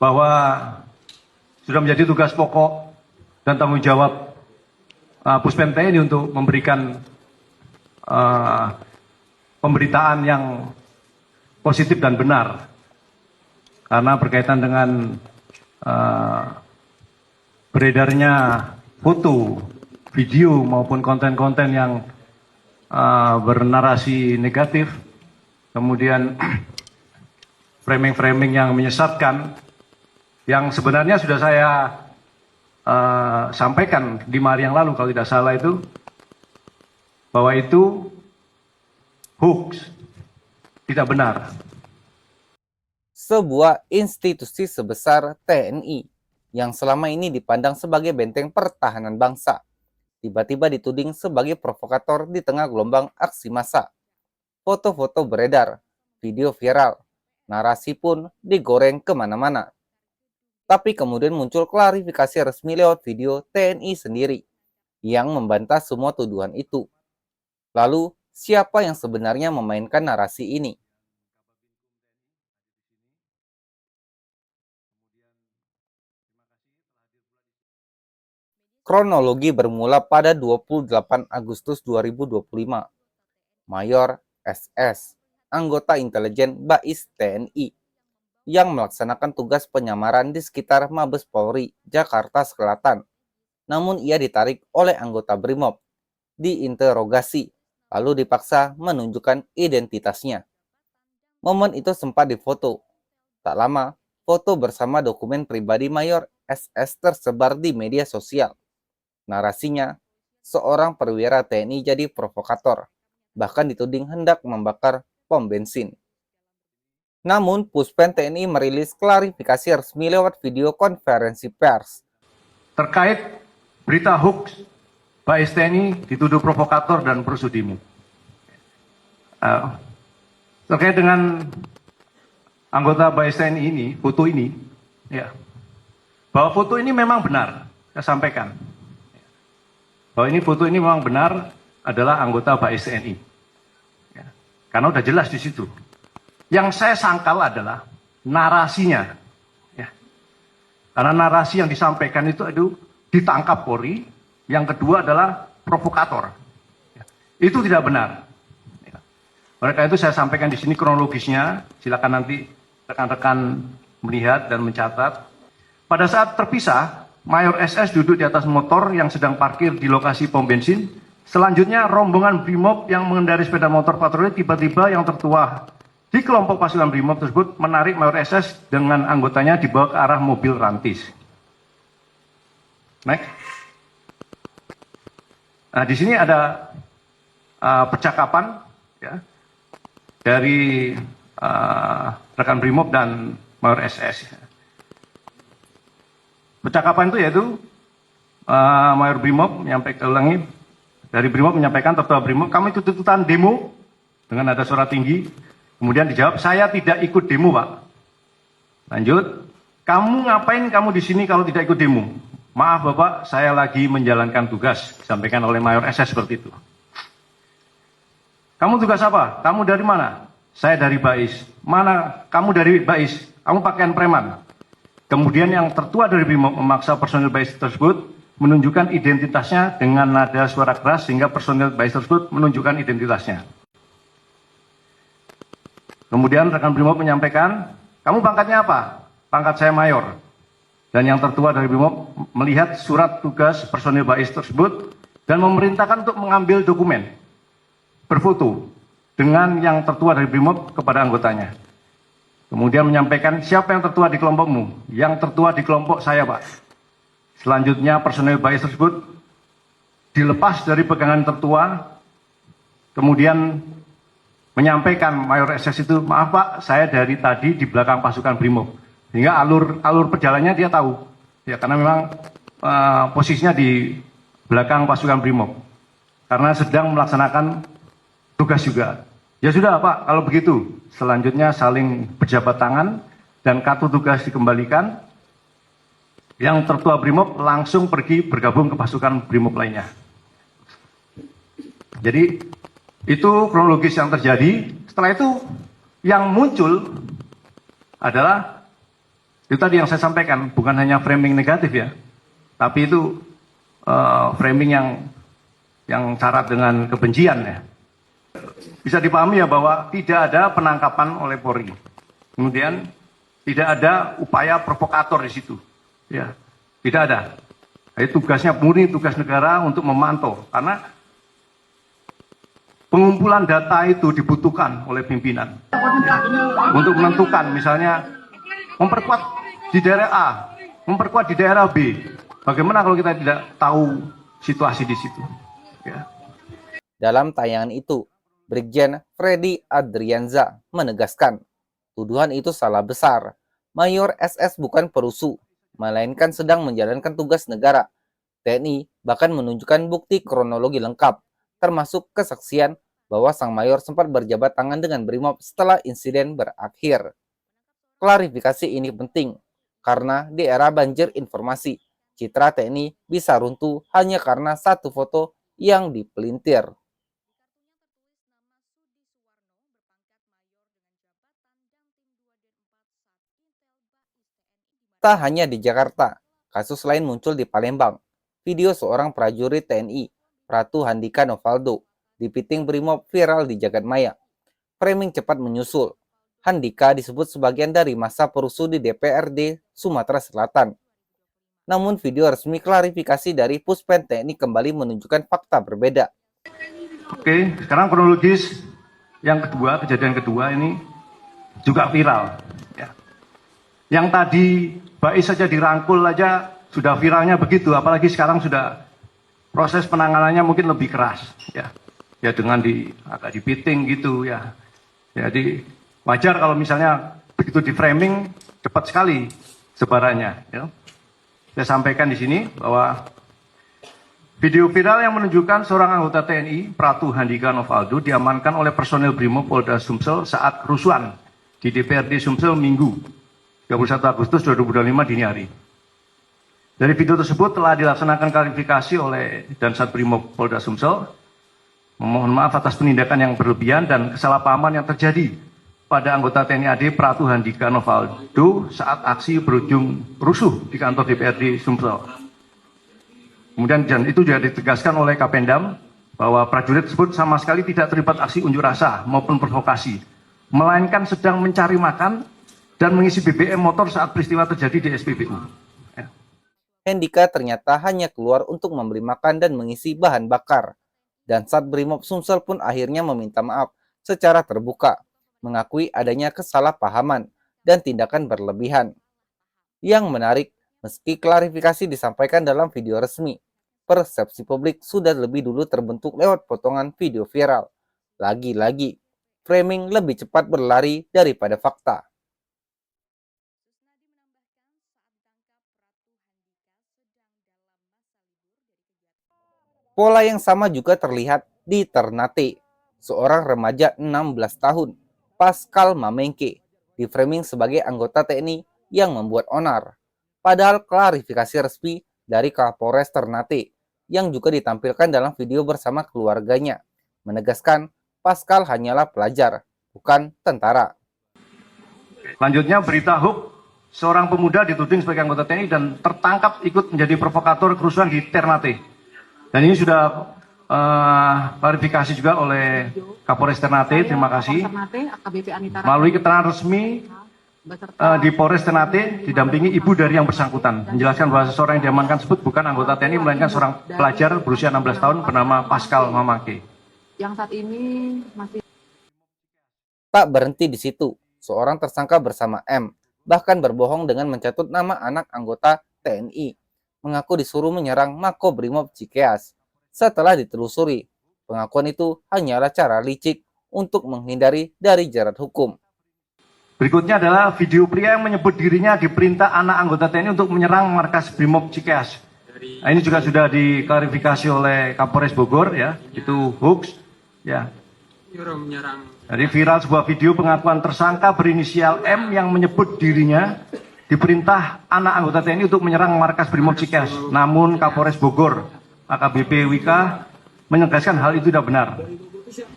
bahwa sudah menjadi tugas pokok dan tanggung jawab Puspem TNI untuk memberikan pemberitaan yang positif dan benar, karena berkaitan dengan beredarnya foto, video maupun konten-konten yang bernarasi negatif, kemudian framing-framing yang menyesatkan, yang sebenarnya sudah saya sampaikan 5 hari yang lalu kalau tidak salah itu, bahwa itu hoax, tidak benar. Sebuah institusi sebesar TNI yang selama ini dipandang sebagai benteng pertahanan bangsa, tiba-tiba dituding sebagai provokator di tengah gelombang aksi massa. Foto-foto beredar, video viral, narasi pun digoreng kemana-mana. Tapi kemudian muncul klarifikasi resmi lewat video TNI sendiri yang membantah semua tuduhan itu. Lalu, siapa yang sebenarnya memainkan narasi ini? Kronologi bermula pada 28 Agustus 2025. Mayor SS, anggota intelijen BAIS TNI, yang melaksanakan tugas penyamaran di sekitar Mabes Polri, Jakarta Selatan. Namun ia ditarik oleh anggota BRIMOB, diinterogasi, lalu dipaksa menunjukkan identitasnya. Momen itu sempat difoto. Tak lama, foto bersama dokumen pribadi Mayor SS tersebar di media sosial. Narasinya, seorang perwira TNI jadi provokator, bahkan dituding hendak membakar pom bensin. Namun, Puspem TNI merilis klarifikasi resmi lewat video konferensi pers. Terkait berita hoax, BAIS TNI dituduh provokator dan perusudimu. Terkait dengan anggota BAIS TNI ini, foto ini, ya, bahwa foto ini memang benar, saya sampaikan. Bahwa ini foto ini memang benar adalah anggota BAIS TNI. Ya, karena udah jelas di situ. Yang saya sangkal adalah narasinya. Ya. Karena narasi yang disampaikan itu ditangkap Polri. Yang kedua adalah provokator. Ya. Itu tidak benar. Ya. Oleh karena itu saya sampaikan di sini kronologisnya. Silakan nanti rekan-rekan melihat dan mencatat. Pada saat terpisah, Mayor SS duduk di atas motor yang sedang parkir di lokasi pom bensin. Selanjutnya rombongan BRIMOB yang mengendarai sepeda motor patroli tiba-tiba yang tertua di kelompok pasukan BRIMOB tersebut menarik Mayor SS dengan anggotanya dibawa ke arah mobil rantis. Next. Nah, di sini ada percakapan ya, dari rekan BRIMOB dan Mayor SS. Percakapan itu yaitu Mayor BRIMOB dari BRIMOB menyampaikan tertua BRIMOB, kami tuntutan demo dengan nada suara tinggi. Kemudian dijawab, saya tidak ikut demo, Pak. Lanjut, kamu ngapain kamu di sini kalau tidak ikut demo? Maaf, Bapak, saya lagi menjalankan tugas. Disampaikan oleh Mayor SS seperti itu. Kamu tugas apa? Kamu dari mana? Saya dari BAIS. Mana? Kamu dari BAIS. Kamu pakaian preman. Kemudian yang tertua dari BRIMOB memaksa personil BAIS tersebut menunjukkan identitasnya dengan nada suara keras sehingga personil BAIS tersebut menunjukkan identitasnya. Kemudian rekan BRIMOB menyampaikan, kamu pangkatnya apa? Pangkat saya mayor. Dan yang tertua dari BRIMOB melihat surat tugas personil BAIS tersebut dan memerintahkan untuk mengambil dokumen berfoto dengan yang tertua dari BRIMOB kepada anggotanya. Kemudian menyampaikan, siapa yang tertua di kelompokmu? Yang tertua di kelompok saya, Pak. Selanjutnya personil BAIS tersebut dilepas dari pegangan tertua, kemudian menyampaikan Mayor SS itu, maaf Pak, saya dari tadi di belakang pasukan BRIMOB. Sehingga alur perjalanannya dia tahu. Ya, karena memang posisinya di belakang pasukan BRIMOB. Karena sedang melaksanakan tugas juga. Ya sudah Pak, kalau begitu. Selanjutnya saling berjabat tangan dan kartu tugas dikembalikan. Yang tertua BRIMOB langsung pergi bergabung ke pasukan BRIMOB lainnya. Jadi itu kronologis yang terjadi. Setelah itu yang muncul adalah Itu tadi yang saya sampaikan, bukan hanya framing negatif ya, tapi itu framing yang syarat dengan kebencian ya. Bisa dipahami ya bahwa tidak ada penangkapan oleh Polri. Kemudian tidak ada upaya provokator di situ. Ya, tidak ada. Itu tugasnya murni tugas negara untuk memantau, karena pengumpulan data itu dibutuhkan oleh pimpinan untuk menentukan, misalnya memperkuat di daerah A, memperkuat di daerah B. Bagaimana kalau kita tidak tahu situasi di situ? Ya. Dalam tayangan itu, Brigjen Freddy Adrianza menegaskan, tuduhan itu salah besar. Mayor SS bukan perusuh, melainkan sedang menjalankan tugas negara. TNI bahkan menunjukkan bukti kronologi lengkap, termasuk kesaksian bahwa sang mayor sempat berjabat tangan dengan Brimob setelah insiden berakhir. Klarifikasi ini penting, karena di era banjir informasi, citra TNI bisa runtuh hanya karena satu foto yang dipelintir. Tak hanya di Jakarta, kasus lain muncul di Palembang. Video seorang prajurit TNI, Pratu Handika Novaldo, dipiting Brimob viral di jagat maya. Framing cepat menyusul. Handika disebut sebagian dari masa perusuh di DPRD Sumatera Selatan. Namun video resmi klarifikasi dari Puspen TNI kembali menunjukkan fakta berbeda. Oke, sekarang kronologis yang kedua, kejadian kedua ini juga viral. Ya. Yang tadi Bais saja dirangkul aja sudah viralnya begitu, apalagi sekarang sudah proses penanganannya mungkin lebih keras. Ya dengan agak dipiting gitu ya. Jadi wajar kalau misalnya begitu di framing cepat sekali sebarannya. Ya. Saya sampaikan di sini bahwa video viral yang menunjukkan seorang anggota TNI, Pratu Handika Novaldo, diamankan oleh personel Brimob Polda Sumsel saat kerusuhan di DPRD Sumsel Minggu 21 Agustus 2025 dini hari. Dari video tersebut telah dilaksanakan klarifikasi oleh Dansat Brimob Polda Sumsel. Memohon maaf atas penindakan yang berlebihan dan kesalahpahaman yang terjadi pada anggota TNI AD Pratu Handika Novaldo saat aksi berujung rusuh di kantor DPRD Sumsel. Kemudian dan itu juga ditegaskan oleh Kapendam bahwa prajurit tersebut sama sekali tidak terlibat aksi unjuk rasa maupun provokasi, melainkan sedang mencari makan dan mengisi BBM motor saat peristiwa terjadi di SPBU. Ya. Handika ternyata hanya keluar untuk membeli makan dan mengisi bahan bakar. Dan saat Brimob Sumsel pun akhirnya meminta maaf secara terbuka, mengakui adanya kesalahpahaman dan tindakan berlebihan. Yang menarik, meski klarifikasi disampaikan dalam video resmi, persepsi publik sudah lebih dulu terbentuk lewat potongan video viral. Lagi-lagi, framing lebih cepat berlari daripada fakta. Pola yang sama juga terlihat di Ternate. Seorang remaja 16 tahun, Pascal Mamengke, di framing sebagai anggota TNI yang membuat onar. Padahal klarifikasi resmi dari Kapolres Ternate yang juga ditampilkan dalam video bersama keluarganya menegaskan Pascal hanyalah pelajar, bukan tentara. Selanjutnya berita hoax, seorang pemuda dituding sebagai anggota TNI dan tertangkap ikut menjadi provokator kerusuhan di Ternate. Dan ini sudah klarifikasi juga oleh Kapolres Ternate, terima kasih. Melalui keterangan resmi di Polres Ternate didampingi ibu dari yang bersangkutan, menjelaskan bahwa seseorang yang diamankan tersebut bukan anggota TNI melainkan seorang pelajar berusia 16 tahun bernama Pascal Mamengke. Yang saat ini masih Tak berhenti di situ, seorang tersangka bersama M bahkan berbohong dengan mencatut nama anak anggota TNI, mengaku disuruh menyerang Makobrimob Cikeas. Setelah ditelusuri, pengakuan itu hanyalah cara licik untuk menghindari dari jerat hukum. Berikutnya adalah video pria yang menyebut dirinya diperintah anak anggota TNI untuk menyerang markas Brimob Cikeas. Nah, ini juga sudah diklarifikasi oleh Kapolres Bogor, ya, itu hoax, ya. Jadi viral sebuah video pengakuan tersangka berinisial M yang menyebut dirinya diperintah anak anggota TNI untuk menyerang markas Brimob Cikeas. Namun Kapolres Bogor, AKBP Wika, menegaskan hal itu tidak benar.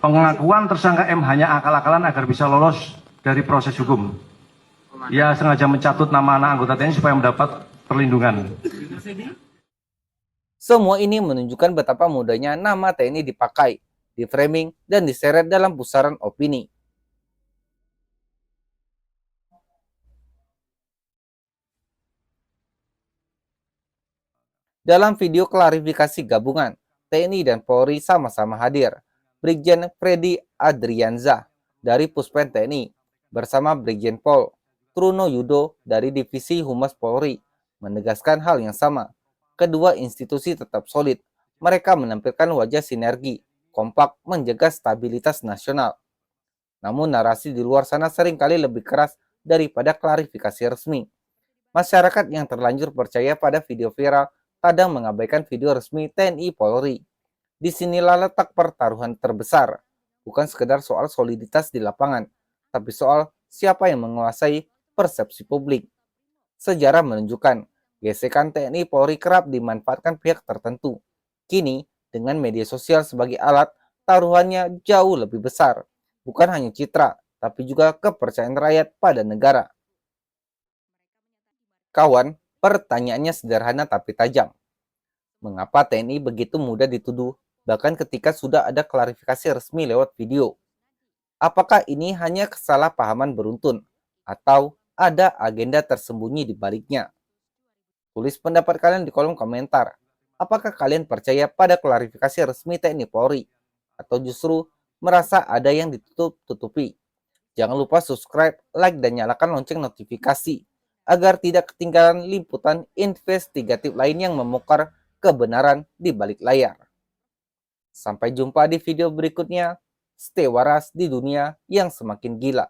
Pengakuan tersangka M hanya akal-akalan agar bisa lolos dari proses hukum. ia sengaja mencatut nama anak anggota TNI supaya mendapat perlindungan. Semua ini menunjukkan betapa mudahnya nama TNI dipakai, diframing, dan diseret dalam pusaran opini. Dalam video klarifikasi gabungan, TNI dan Polri sama-sama hadir. Brigjen Freddy Adrianza dari Puspen TNI bersama Brigjen Pol Truno Yudo dari Divisi Humas Polri menegaskan hal yang sama. Kedua institusi tetap solid. Mereka menampilkan wajah sinergi, kompak menjaga stabilitas nasional. Namun narasi di luar sana seringkali lebih keras daripada klarifikasi resmi. Masyarakat yang terlanjur percaya pada video viral kadang mengabaikan video resmi TNI Polri. Disinilah letak pertaruhan terbesar, bukan sekedar soal soliditas di lapangan, tapi soal siapa yang menguasai persepsi publik. Sejarah menunjukkan, gesekan TNI Polri kerap dimanfaatkan pihak tertentu. Kini, dengan media sosial sebagai alat, taruhannya jauh lebih besar. Bukan hanya citra, tapi juga kepercayaan rakyat pada negara. Kawan, pertanyaannya sederhana tapi tajam. Mengapa TNI begitu mudah dituduh, bahkan ketika sudah ada klarifikasi resmi lewat video? Apakah ini hanya kesalahpahaman beruntun, atau ada agenda tersembunyi di baliknya? Tulis pendapat kalian di kolom komentar. Apakah kalian percaya pada klarifikasi resmi TNI Polri? Atau justru merasa ada yang ditutup-tutupi? Jangan lupa subscribe, like, dan nyalakan lonceng notifikasi agar tidak ketinggalan liputan investigatif lain yang membongkar kebenaran di balik layar. Sampai jumpa di video berikutnya. Stay waras di dunia yang semakin gila.